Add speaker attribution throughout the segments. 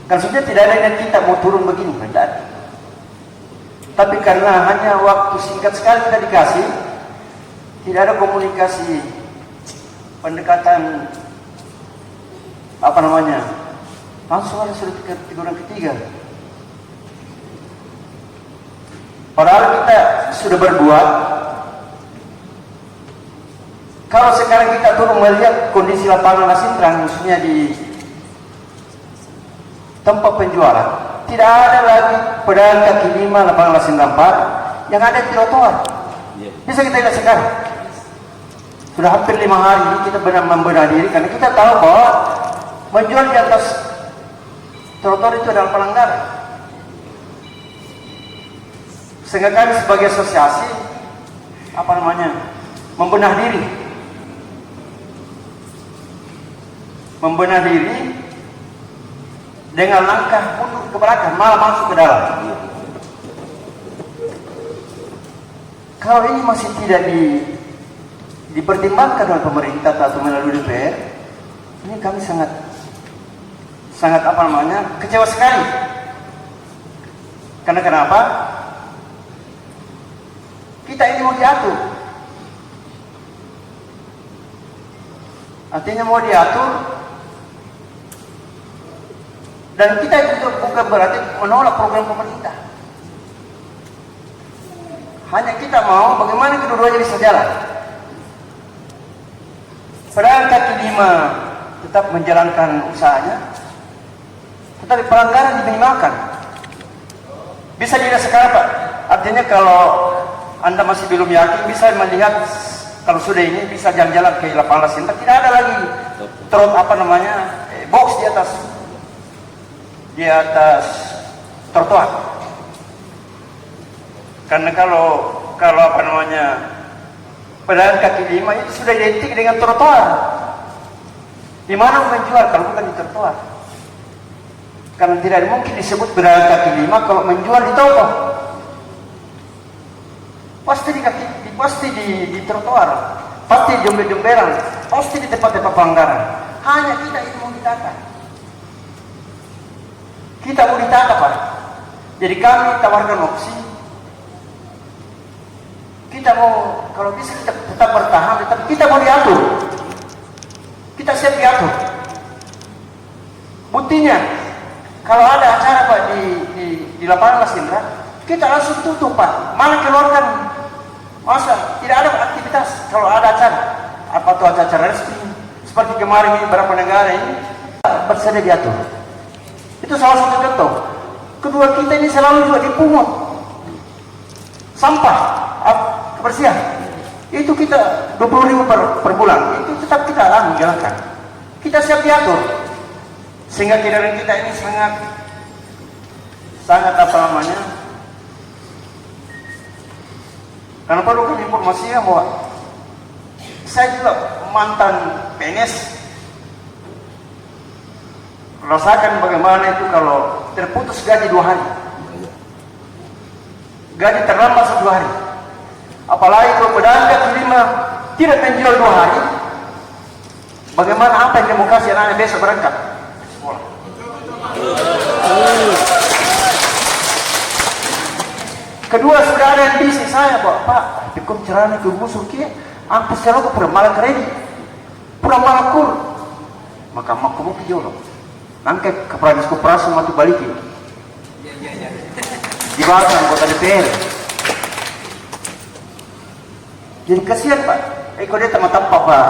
Speaker 1: Kan sudah tidak ada yang kita mau turun begini, tidak ada. Tapi karena hanya waktu singkat sekali kita dikasih, tidak ada komunikasi, pendekatan, apa namanya, langsung ada sudah teguran ketiga. Padahal kita sudah berbuat. Kalau sekarang kita turun melihat kondisi lapangan Masintrang, khususnya di tempat penjualan, tidak ada lagi pedagang kaki lima lapangan Masintrang 4 yang ada di trotoar. Bisa kita lihat sekarang. Sudah hampir 5 hari kita benar membenahi diri karena kita tahu bahwa menjual di atas trotoar itu adalah pelanggaran. Sehingga kami sebagai asosiasi membenah diri dengan langkah mundur ke belakang, malah masuk ke dalam. Kalau ini masih tidak dipertimbangkan oleh pemerintah atau melalui DPR, ini kami sangat kecewa sekali. Karena kenapa? Kita ini mau diatur. Artinya mau diatur, dan kita itu bukan berarti menolak program pemerintah. Hanya kita mau bagaimana kedua-duanya bisa jalan. Pedagang kaki lima tetap menjalankan usahanya, tetapi pelanggaran diminimalkan. Bisa dilihat sekarang, Pak. Artinya kalau Anda masih belum yakin, bisa melihat kalau sudah ini bisa jalan-jalan ke lapangan Masintrang, tidak ada lagi box di atas trotoar. Karena kalau pedagang kaki lima itu sudah identik dengan trotoar. Di mana menjual kalau bukan di trotoar? Karena tidak mungkin disebut pedagang kaki lima kalau menjual di toko. Pasti di trotoar, pasti di jember-jemberan, pasti di tempat-tempat pelanggaran. Hanya kita itu mau ditata. Kita mau ditata, Pak. Jadi kami tawarkan opsi. Kita mau, kalau bisa kita tetap bertahan, tetap kita mau diatur. Kita siap diatur. Buktinya, kalau ada acara, Pak, di lapangan Masintrang, kita langsung tutup, Pak. Malah keluarkan. Masa tidak ada aktivitas kalau ada acara, apa tuh acara resmi seperti kemarin ini beberapa negara ini bersedia diatur. Itu salah satu contoh. Kedua, kita ini selalu juga dipungut sampah kebersihan. Itu kita 20.000 per bulan. Itu tetap kita jalankan. Kita siap diatur sehingga kendaraan kita ini sangat karena perlu kan informasinya bahwa saya juga mantan PNS, rasakan bagaimana itu kalau terputus gaji 2 hari, gaji terlambat 1 hari, apalagi kalau pedagang kaki lima tidak menjual 2 hari, bagaimana apa yang dia mau kasih anak besok berangkat ke sekolah? Kedua, sudah ada yang bisnis saya, Pak, ikut cerana ke busur kia, ampas kalau ke permalan kredit, permalan kur, maka mau ke jolo, nangke ke pradis koperasi matu balikin, dibahas anggota DPR. Jadi kasihan, Pak, kalau dia tampak Pak,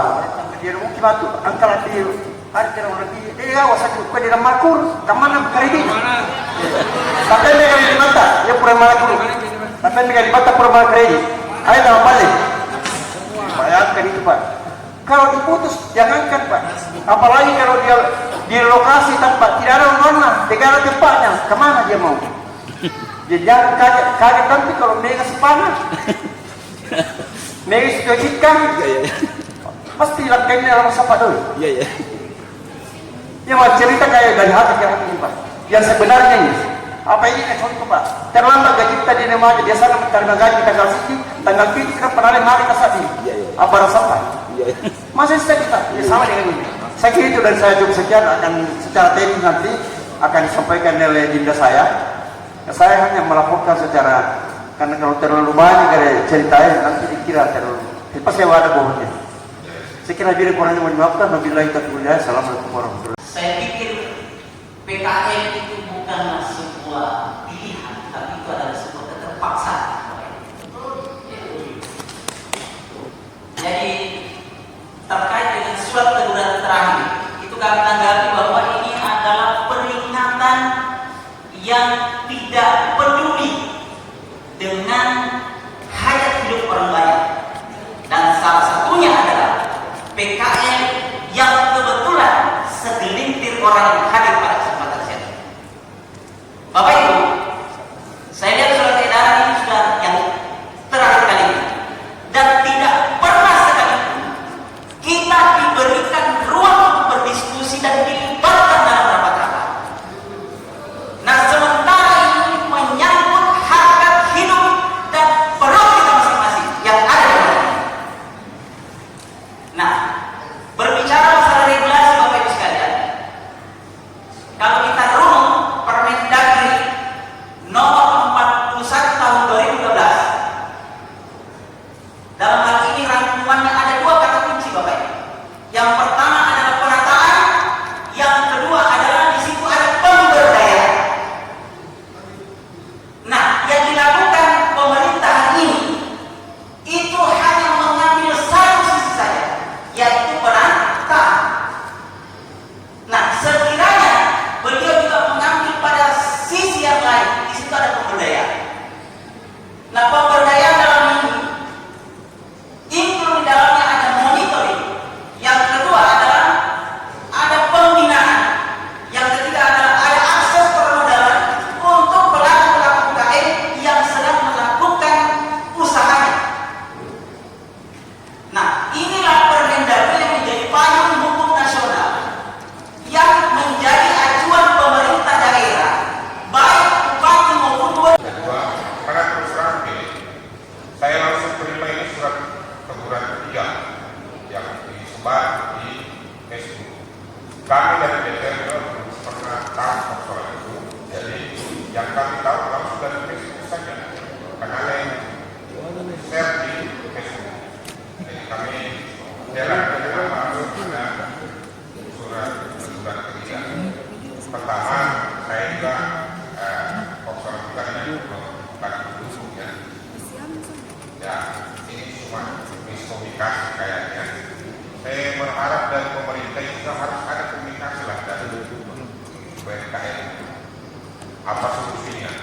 Speaker 1: dia mungkin matu, angkalan dia, hari kira lagi, dia awas aja, kau dia makur, kemana kredit? Tapi mereka di mata, dia permalan kur. Tapi mereka dibata perubahan kredit. Ayo dalam balik. Bayangkan itu, Pak. Kalau diputus, jangankan, Pak. Apalagi kalau dia di lokasi tempat tidak ada mana, negara tempatnya, kemana dia mau? Jadi jangan kaget nanti kalau mereka sepanah. Mereka situasikan, pasti langkahnya dalam siapa dulu. Yang mau cerita kayak dari hati yang ini, Pak. Yang sebenarnya ini. Apa ini contoh, Pak? Terlambat gaji kita di Nemaja, biasanya tanggal gaji tanggal sini, tanggal pilih kan pernah hari kasih. Apa rasa, Pak? Masih kita sama dengan ini. Saya kira itu dari saya cukup sekian, akan secara teknis nanti akan disampaikan oleh dinda saya hanya melaporkan secara, karena kalau terlalu banyak dari ceritanya nanti dikira terlalu, pasti ada bohongnya. Saya kira diri kurangnya mau dimaafkan. Wabillahi taufiq. Assalamualaikum warahmatullahi wabarakatuh.
Speaker 2: Saya pikir PKL itu bukanlah sebuah pilihan, tapi itu adalah sebuah keterpaksaan. Jadi terkait dengan surat teguran terakhir, itu kami tanggapi bahwa ini adalah peringatan yang tidak peduli dengan hajat hidup orang banyak, dan salah satunya adalah PKL yang kebetulan segelintir orang yang hadir pada kesempatan siang. Bapak Ibu, saya lihat surat edaran ini sudah yang terakhir kali ini, dan tidak pernah sekalipun kita diberikan ruang untuk berdiskusi dan dilibatkan dalam rapat-rapat. Nah, sementara ini menyangkut harkat hidup dan perut kita masing-masing yang ada di dalam. Nah, berbicara masalah regulasi, Bapak Ibu sekalian, kalau kita runut Permendagri nomor 41 tahun 2012, dalam hal ini rangkumannya ada dua kata kunci, Bapak Ibu. Yang pertama adalah penataan, yang kedua adalah di situ ada pemberdayaan. Nah, yang dilakukan pemerintah ini itu hanya mengambil satu sisi saja, yaitu penataan. Nah, sekiranya beliau juga mengambil pada sisi yang lain, di situ ada pemberdayaan. Nah, pemberdayaan dalam ini include di dalamnya ada monitoring. Yang kedua adalah ada pembinaan. Yang ketiga adalah ada akses permodalan untuk pelaku-pelaku UKM yang sedang melakukan usahanya. Nah, inilah Permendagri yang menjadi payung hukum nasional yang menjadi acuan pemerintah daerah, baik bupati maupun gubernur.
Speaker 3: Kedua, pada terus terang begini, saya langsung terima ini surat teguran ketiga yang disebar di Facebook. Kami dari DPR juga belum pernah tahu persoalan itu, jadi yang kami tahu langsung dari Facebook saja, karena yang share di Facebook. Jadi kami jalan dengan harus ada surat teguran ketiga. Pertama, saya juga persoalan bukannya bukan mendukung ya. Ya, ini cuma miskomunikasi kayaknya. Saya berharap dari pemerintah juga harus ada komunikasi lah dari BNKN. Apa solusinya?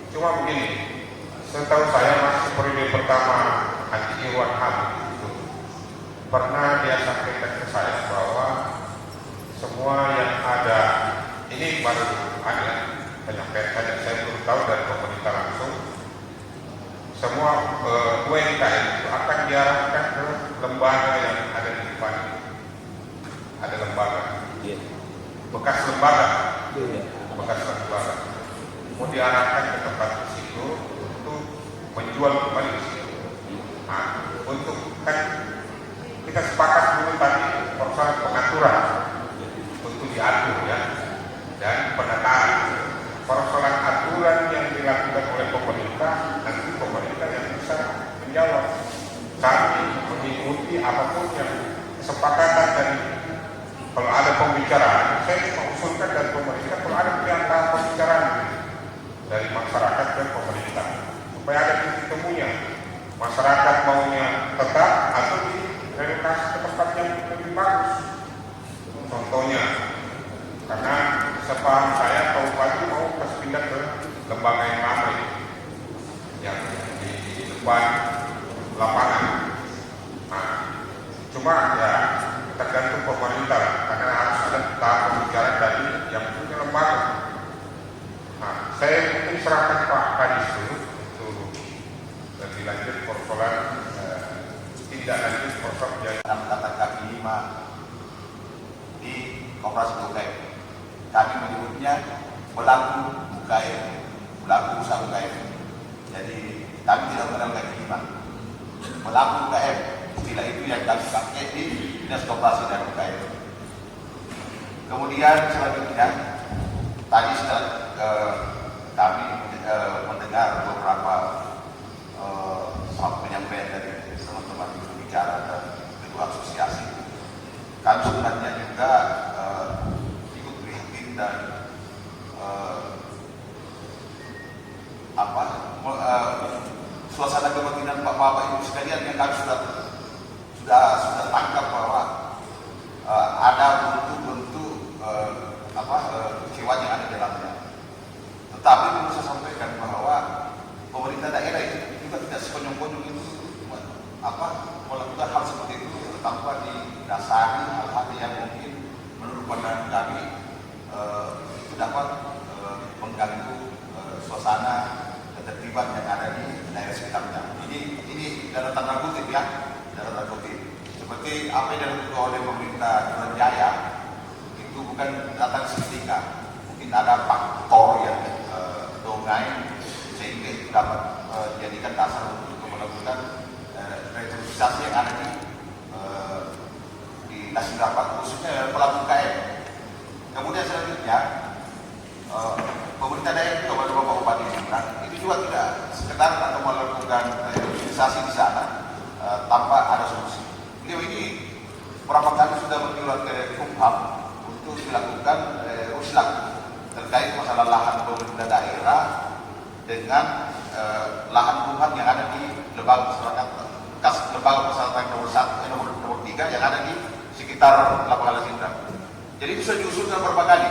Speaker 3: Cuma begini, setahu saya masih periode pertama Haji Irwan Hamid itu pernah dia sampaikan ke saya bahwa semua yang ada ini baru ada penyampaian saja, saya belum tahu dari pemerintah langsung. Semua UMKM itu akan diarahkan ke lembaga yang ada di depan. Ada lembaga, bekas lembaga, mau diarahkan ke tempat di situ untuk menjual kembali di situ. Nah, untuk kan kita sepakat dulu tadi persoalan pengaturan untuk diatur ya, dan penataan. Persoalan aturan yang dilakukan oleh pemerintah, nanti pemerintah yang bisa menjawab. Kami mengikuti apapun yang kesepakatan dari, kalau ada pembicaraan, saya mengusulkan dari pemerintah kalau ada perantara pembicaraan dari masyarakat dan pemerintah, supaya ada titik temunya. Masyarakat maunya tetap atau direlokasi ke tempat yang lebih bagus. Contohnya, karena sepaham saya Bupati mau pindah ke lembaga yang lama yang di depan lapangan. Nah, cuma ya tergantung pemerintah karena harus ada tahap pembicaraan dari yang punya lembaga. Nah, saya mungkin serahkan Pak Kadis dulu untuk lebih lanjut persoalan tidak lanjut persoalan biaya.
Speaker 4: Mengatakan kaki 5 di Koperasi UKM. Kami menyebutnya pelaku UKM, pelaku usaha UKM. Jadi kami tidak mengenal kaki 5. Pelaku UKM, istilah itu yang kami pakai di Dinas Koperasi dan UKM. Kemudian selanjutnya tadi sudah kami mendengar beberapa penyampaian dari teman-teman bicara dan kedua asosiasi. Kami sebenarnya juga ikut prihatin dan suasana kebatinan Bapak Ibu sekalian yang kami sudah tangkap bahwa ada bentuk-bentuk kecewa yang ada di dalamnya. Tetapi perlu saya sampaikan bahwa pemerintah daerah itu juga tidak sekonyong-konyong itu melakukan hal seperti itu tanpa didasari hal-hal yang mungkin menurut pandangan kami itu dapat mengganggu suasana ketertiban yang ada di daerah sekitarnya. Ini dalam tanda kutip ya, dalam tanda kutip. Seperti apa yang dilakukan oleh pemerintah Duren Jaya itu bukan datang seketika, mungkin ada faktor yang dongeng sehingga itu dapat dijadikan dasar untuk melakukan restrukturisasi yang ada di nasi rapat khususnya pelaku UKM. Kemudian selanjutnya pemerintah daerah itu kepada Bapak Bupati Jemberana itu juga tidak sekedar atau melakukan restrukturisasi di sana tanpa ada solusi. Beliau ini berapa kali sudah berjuang ke Kumham untuk dilakukan usulan terkait masalah lahan pemerintah daerah dengan lahan Kumham yang ada di lembaga persyaratan nomor 3 yang ada di sekitar lapangan Lasindra. Jadi itu sudah diusulkan beberapa kali.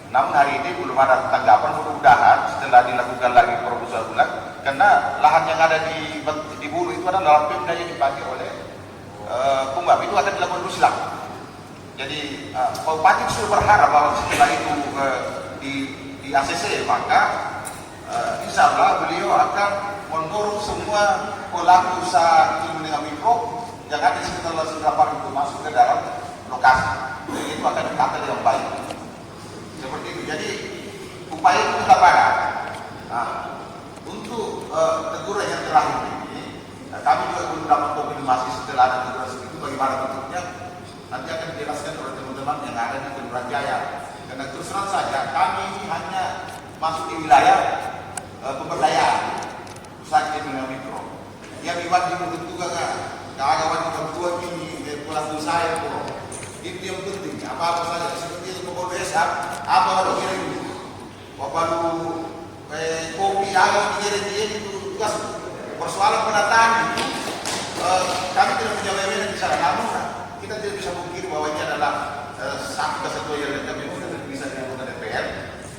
Speaker 4: Namun hari ini belum ada tanggapan. Mudah-mudahan setelah dilakukan lagi proposal ulang, karena lahan yang ada di Bulu itu adalah dalam Pemda yang dipakai oleh Kumham, itu akan dilakukan usulan. Jadi Pak Bupati sudah berharap bahwa setelah itu di ACC maka insya Allah beliau akan mendorong semua pelaku usaha kecil menengah mikro yang ada di sekitar Lasindra Park itu masuk ke dalam lokasi. Jadi itu akan ditata dengan baik. Seperti itu. Jadi upaya itu tetap ada. Nah, untuk teguran yang terakhir ini, kami juga belum dapat konfirmasi setelah ada teguran itu bagaimana bentuknya. Nanti akan dijelaskan oleh teman-teman yang ada di Duren Jaya. Karena terus terang saja kami ini hanya masuk di wilayah pemberdayaan usaha kecil menengah mikro. Yang dibuat di juga keagamaan kita tua ini pelaku usaha itu yang penting. Apa saja seperti itu pokok desa apa ada kirim apa kopi agak kirim itu tugas persoalan penataan itu kami tidak punya wewenang di sana. Namun kita tidak bisa mungkir bahwa ini adalah satu kesatuan yang kami tidak bisa dilakukan DPR.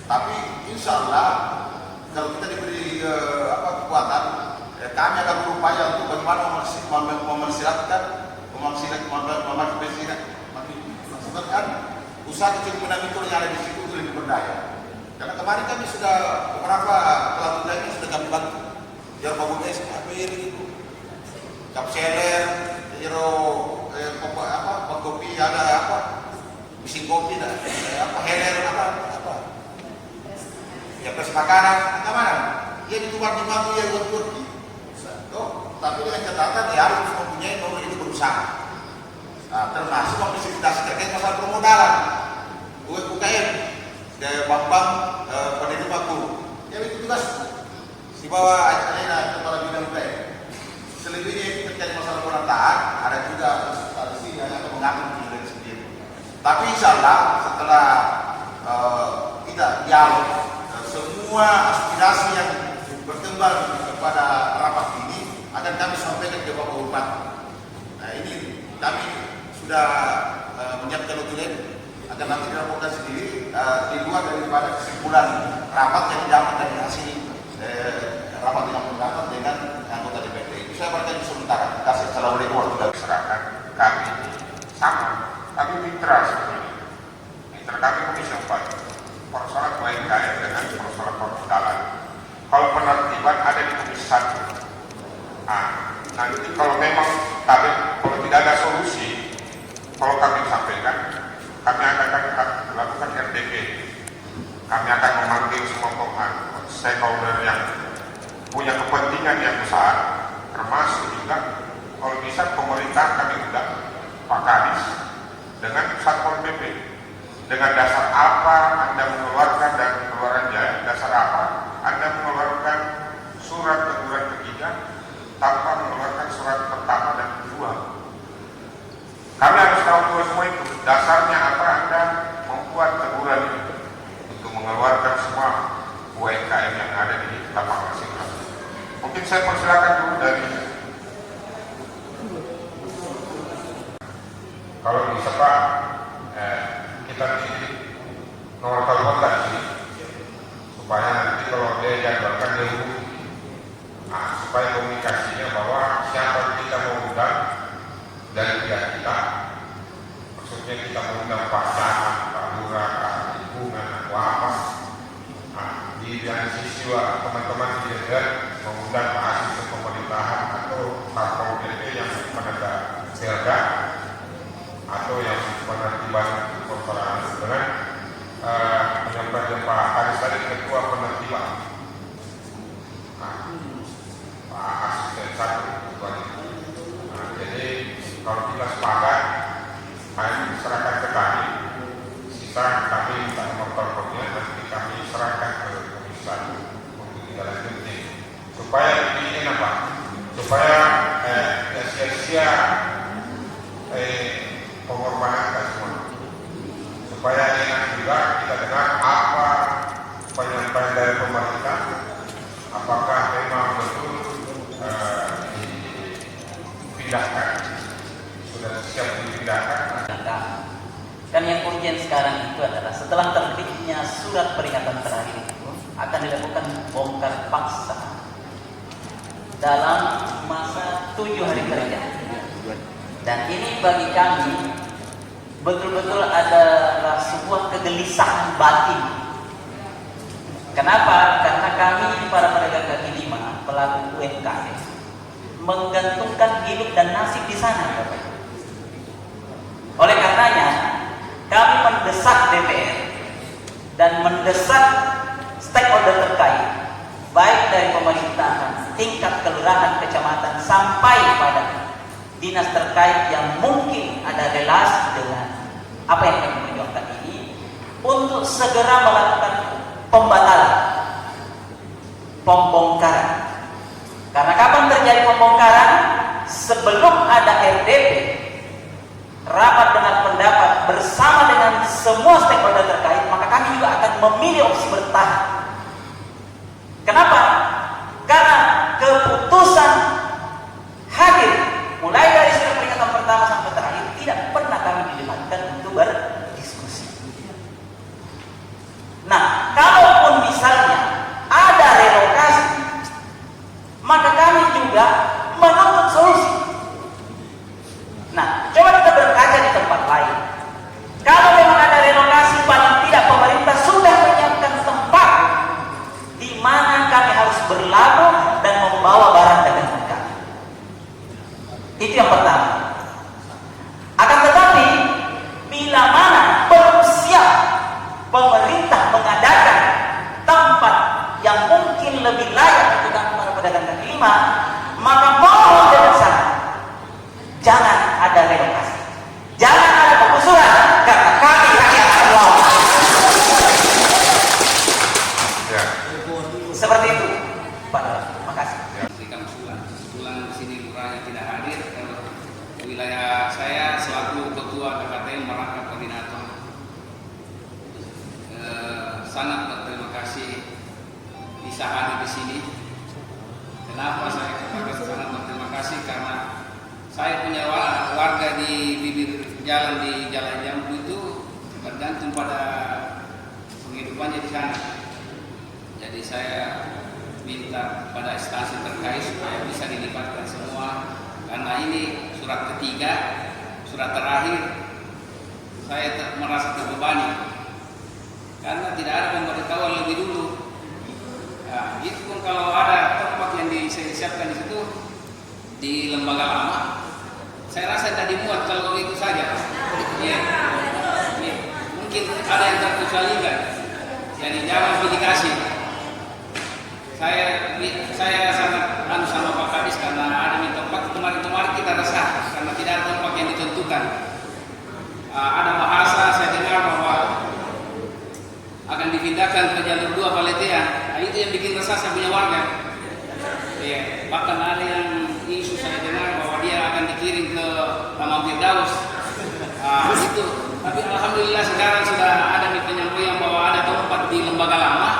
Speaker 4: Tapi insya Allah kalau kita diberi kekuatan, kami akan berupaya untuk bagaimana memaksimalkan usaha kecil menengah mikro yang ada di situ untuk lebih berdaya. Karena kemarin kami sudah beberapa pelaku lainnya sudah kami bantu. Jero Pabutes, APR itu, Kapseler, Jero kopi ada mesin kopi heler ya pres makanan kemana? Dia ditukar di mampu ya buat Turki. Tapi dengan catatan dia harus mempunyai nomor itu berusaha. Nah, termasuk memfasilitasi terkait masalah permodalan, UKM, bank penerima guru. Ya itu tugas di bawah Alena kepala bidang UKM. Selebihnya terkait masalah penataan ada juga instansi yang akan mengatur diri sendiri. Tapi insya Allah setelah kita dialog semua aspirasi yang berkembang kepada rapat ini akan kami sampaikan ke Bapak Bupati. Nah ini kami sudah menyiapkan dokumen akan nanti dilaporkan sendiri di luar daripada kesimpulan rapat yang didapat dari hasil rapat yang mendapat dengan anggota DPRD. Itu saya berikan sementara. Kasih assalamualaikum warahmatullahi wabarakatuh.
Speaker 3: Kami sama, kami mitra sebenarnya. Mitra kami Komisi 4. Persoalan UMKM dengan persoalan permodalan. Kalau penertiban ada di Komisi 1. Nanti kalau memang kalau tidak ada solusi, kalau kami sampaikan, kami akan lakukan RDP. Kami akan memanggil semua stakeholder yang punya kepentingan yang besar, termasuk juga kalau bisa pemerintah kami undang Pak Kadis dengan Satpol PP. Dengan dasar apa Anda mengeluarkan saya persilakan dulu dari kalau bisa Pak, kita titip nomor telepon tadi supaya nanti kalau dia jadwalkan dia hubungi, supaya komunikasinya bahwa siapa kita mau undang dari pihak kita, maksudnya kita mau undang Pak Camat, Pak Lurah, Pak Lingkungan, atau apa. Di sisi teman-teman di DPR mengundang Pak Asisten Pemerintahan atau Satpol PP yang penegak perda atau yang penertiban persoalan dengan penyampaian Pak Haris tadi ketua penertiban, Pak Asisten satu ketua itu. Jadi kalau kita sepakat, kami serahkan ke kami, sisa kami minta nomor teleponnya nanti kami serahkan ke Komisi 1 untuk ditindaklanjuti supaya ini apa? Supaya sia-sia pengorbanan kita semua. Supaya enak juga kita dengar apa penyampaian dari pemerintah, apakah memang betul dipindahkan, sudah siap dipindahkan.
Speaker 2: Dan yang urgent sekarang itu adalah setelah terbitnya surat peringatan terakhir itu akan dilakukan bongkar paksa dalam masa 7 hari kerja. Dan ini bagi kami betul-betul adalah sebuah kegelisahan batin. Kenapa? Karena kami para pedagang kaki lima, pelaku UMKM, menggantungkan hidup dan nasib di sana, Bapak. Oleh karenanya, kami mendesak DPR dan mendesak stakeholder terkait, baik dari pemerintahan, tingkat kelurahan, kecamatan, sampai pada dinas terkait yang mungkin ada relasi dengan apa yang kami perjuangkan ini, untuk segera melakukan pembatalan, pembongkaran. Karena kapan terjadi pembongkaran? Sebelum ada RDP, rapat dengan pendapat bersama dengan semua stakeholder terkait, maka kami juga akan memilih opsi bertahan. Kenapa? Karena keputusan hadir mulai dari surat peringatan pertama sampai terakhir tidak pernah kami dilibatkan untuk berdiskusi. Nah, kalaupun misalnya ada relokasi, maka kami juga menuntut solusi. Nah, coba kita berkaca di tempat lain. Kalau memang ada relokasi, paling tidak pemerintah sudah menyiapkan tempat di mana kami harus berlabuh dan membawa barang dagangan kami. Itu yang pertama. Akan tetapi, bila mana belum siap pemerintah mengadakan tempat yang mungkin lebih layak untuk para pedagang kaki lima, maka mohon dengan sangat, jangan ada relokasi, jangan ada penggusuran, karena kami rakyat semua.
Speaker 3: Ya.
Speaker 2: Seperti itu, Pak. Terima kasih.
Speaker 5: Kami usulan di sini lurahnya tidak hadir. Wilayah saya selaku ketua KKTM merangkap koordinator. Sangat berterima kasih bisa hadir di sini. Kenapa saya katakan sangat berterima kasih? Karena saya punya warga di bibir jalan di Jalan Jambu itu bergantung pada penghidupannya di sana. Jadi saya minta pada instansi terkait supaya bisa dilibatkan semua, karena ini surat ketiga, surat terakhir. Saya merasa terbebani karena tidak ada pemberitahuan lebih dulu. Nah, itu pun kalau ada tempat yang disiapkan di situ di lembaga lama, saya rasa tidak dimuat kalau begitu saja. Ya. Mungkin ada yang terkecualikan. Jadi jangan dikasih. Saya sangat sama Pak Kadis karena ada di tempat kemarin kita resah karena tidak ada tempat yang ditentukan. Ada bahasa saya dengar bahwa akan dipindahkan ke jalur 2 Paletea. Nah, itu yang bikin resah saya punya warga. Ya, bahkan ada yang isu saya dengar bahwa dia akan dikirim ke Taman Firdaus. Itu. Tapi alhamdulillah sekarang sudah ada penyampaian bahwa ada tempat di lembaga lama.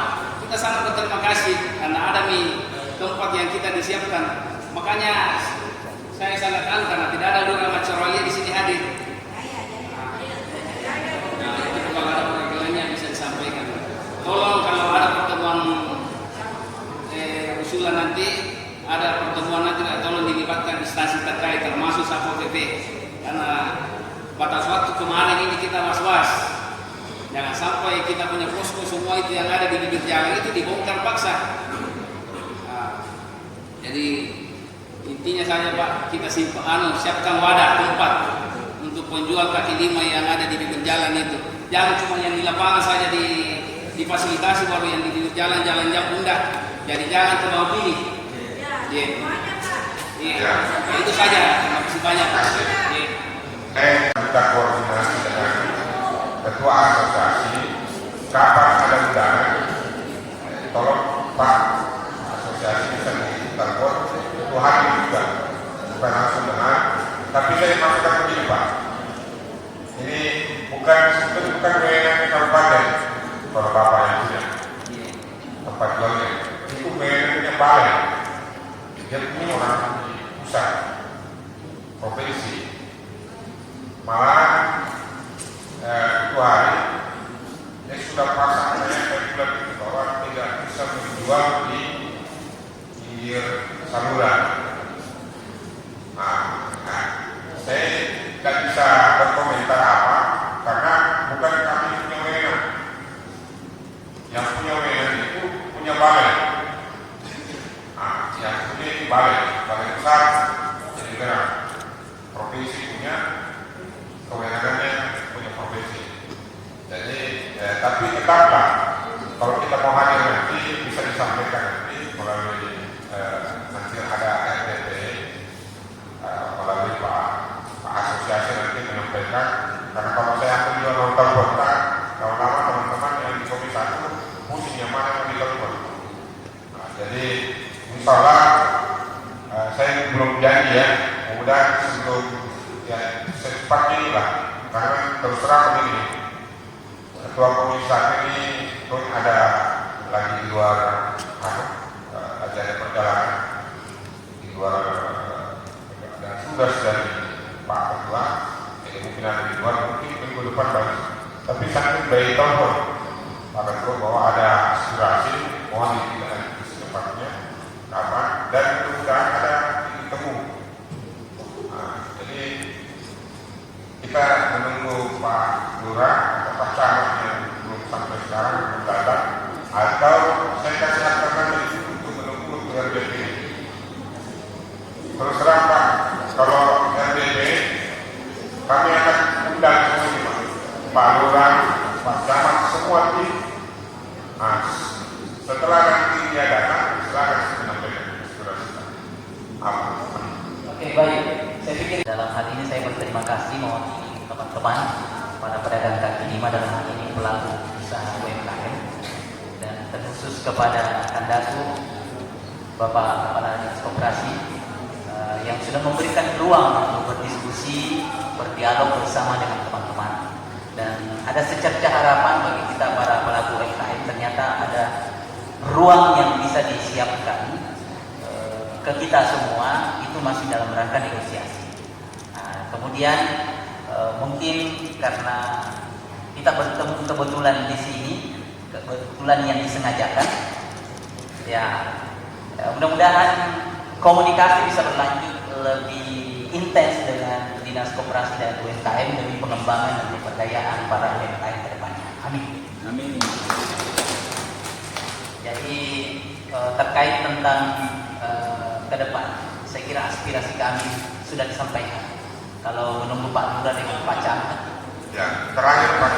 Speaker 5: Kita sangat berterima kasih karena ada tempat yang kita disiapkan. Makanya saya sangat karena tidak ada Lurah Macoralia di sini hadir. Nah, itu kalau ada perwakilannya bisa disampaikan. Tolong kalau ada pertemuan usulan nanti, ada pertemuan nanti, tolong dilibatkan instansi terkait termasuk Satpol PP. Karena batas waktu kemarin ini kita was-was. Jangan sampai kita punya posko semua itu yang ada di bibir jalan itu dibongkar paksa. Nah, jadi intinya saja Pak, kita siapkan wadah tempat untuk penjual kaki lima yang ada di bibir jalan itu. Jangan cuma yang di lapangan saja difasilitasi, baru yang di bibir jalan jam pundak. Jadi jangan terlalu pilih. Iya. Itu saja. Terima kasih banyak.
Speaker 3: Saya minta koordinasi dengan Ketua Asosiasi, kapan ada undangan, tolong Pak Asosiasi bisa ditelepon, itu hadir juga, bukan langsung dengar, tapi saya masukkan begini Pak, ini bukan wewenang kabupaten, kalau Bapak yang punya tempat jualnya, itu wewenangnya balai, dia punya orang di pusat, provinsi, malah itu hari dia sudah pasang saya bulan itu bahwa tidak bisa menjual di pinggir saluran. Saya tidak bisa berkomentar apa karena bukan kami punya wewenang. Yang punya wewenang itu punya balai. Yang punya itu balai besar. Jadi benar provinsi punya kewenangannya punya provinsi. Jadi tapi tetaplah kalau kita mau hadir nanti bisa disampaikan nanti melalui nanti ada RDP melalui Pak Asosiasi nanti menyampaikan, karena kalau saya akan juga nonton kontak lama-lama teman-teman yang di Komisi 1 pusing yang mana yang ditelepon. Jadi insya Allah saya belum janji ya, mudah sebelum ya secepatnya inilah, karena terus terang begini, Ketua Komisi 1 ini pun ada lagi di luar ada perjalanan di luar dan tugas dari Pak Ketua, jadi mungkin ada di luar, mungkin minggu depan balik, tapi sampai bayi telepon Pak Ketua bahwa ada aspirasi mohon ditindaklanjuti secepatnya kapan, dan mudah-mudahan ada ditemu. Jadi kita menunggu Pak Lurah atau Pak Camat yang belum sampai sekarang belum datang, atau saya kasih alternatif untuk menunggu RDP. Terus terang Pak, kalau RDP kami akan undang semua Pak Lurah, Pak Camat, semua tim. Setelah nanti dia datang, silakan menyampaikan aspirasi.
Speaker 2: Oke, baik. Saya pikir dalam hal ini saya berterima kasih mewakili teman-teman pada pedagang kaki lima, dalam hal ini pelaku usaha UMKM, dan terkhusus kepada Kandaku Bapak Kepala Dinas Koperasi yang sudah memberikan ruang untuk berdiskusi, berdialog bersama dengan teman-teman, dan ada secercah harapan bagi kita para pelaku UMKM. Ternyata ada ruang yang bisa disiapkan ke kita semua, itu masih dalam rangka negosiasi. Kemudian mungkin karena kita bertemu kebetulan di sini, kebetulan yang disengajakan, ya mudah-mudahan komunikasi bisa berlanjut lebih intens dengan Dinas Koperasi dan UMKM demi pengembangan dan pemberdayaan para UMKM ke depannya. Amin.
Speaker 5: Amin.
Speaker 2: Jadi terkait tentang ke depan, saya kira aspirasi kami sudah disampaikan. Kalau menunggu Pak Lurah dengan Pak Camat.
Speaker 3: Ya, terakhir Pak.